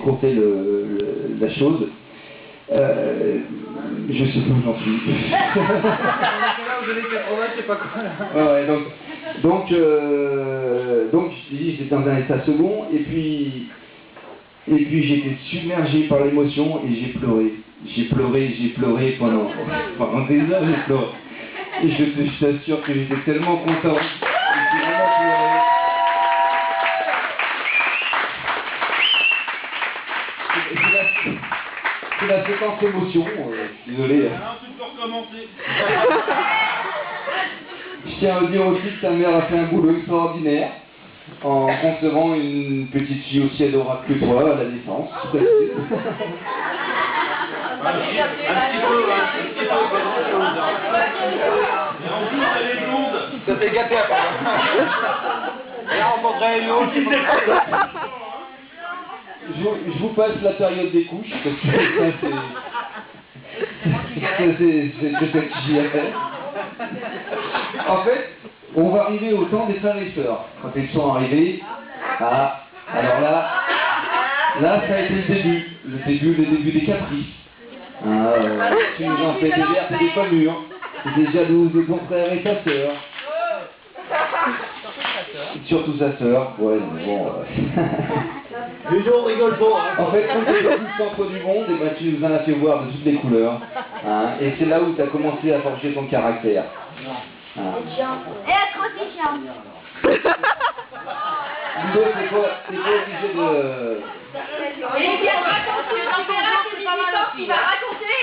écourter la chose. Je sais pas où j'en suis. Vous avez 80, je sais pas quoi là. Ouais, donc je dis, j'étais dans un état second, et puis j'étais submergé par l'émotion et j'ai pleuré. J'ai pleuré pendant des heures, j'ai pleuré. Et je t'assure que j'étais tellement content. J'ai vraiment pleuré. C'est la séquence émotion, je suis désolé. Alors tu peux recommencer. Je tiens à dire aussi que ta mère a fait un boulot extraordinaire en concevant une petite fille aussi adorable que toi à la naissance. Un petit peu, pas grand-chose. Mais en plus, elle est blonde. Ça t'est gâté à part. J'ai rencontré une autre. Je vous passe la période des couches, parce que ça c'est j'y avais. En fait, on va arriver au temps des frères et sœurs. Quand ils sont arrivés, alors là, ça a été le début des caprices. Tu nous en fais des vertes et des pommures, des jalouses de ton frère et ta sœur. Surtout sa sœur, ouais, mais bon. Les gens rigolent pas. En fait, quand tu es le centre du monde, et ben, tu nous en as fait voir de toutes les couleurs. Et c'est là où tu as commencé à forger ton caractère. Et être aussi chiant. Ludo, c'est pas obligé de... Et il vient de raconter, on verra que c'est l'histoire qu'il va raconter.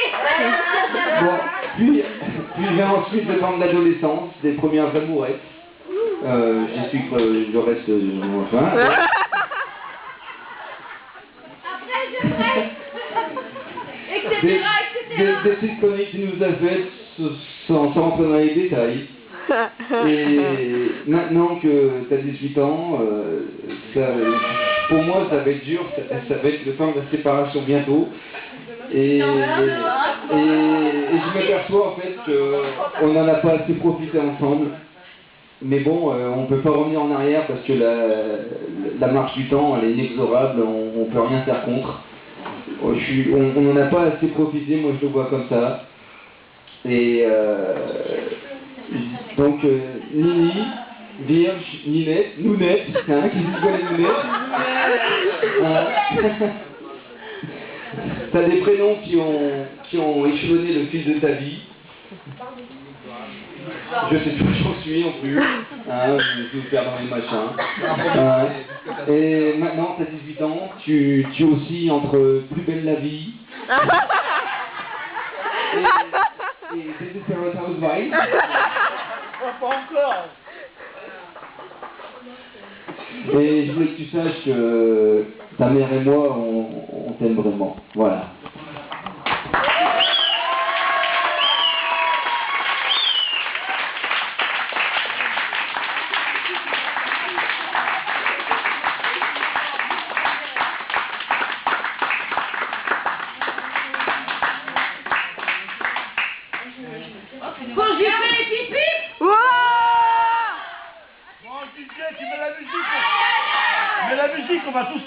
Bon, puis vient ensuite le temps de l'adolescence, des premières amourettes. J'explique le reste de mon fin. Après, je ferai. Etc. Des petites conneries qui nous a faites sans rentrer dans les détails. Et maintenant que tu as 18 ans, pour moi ça va être dur, ça va être le temps de la séparation bientôt. Et je m'aperçois en fait qu'on n'en a pas assez profité ensemble. Mais bon, on ne peut pas revenir en arrière parce que la marche du temps elle est inexorable, on ne peut rien faire contre. On n'en a pas assez profité, moi je le vois comme ça. Et donc Nini, Virge, Ninette, Nounette, qui dit quoi les Nounettes? T'as des prénoms qui ont échelonné le fil de ta vie. Je sais plus où j'en suis en plus. Je vais faire dans les machins. Et maintenant, tu as 18 ans, tu oscilles entre Plus belle la vie et Desperate Housewives. Pas encore. Et je voulais que tu saches que ta mère et moi, on t'aime vraiment. Voilà. Faut que j'y fais les pipis. Bon, DJ, tu mets la musique. Mets la musique, on va tous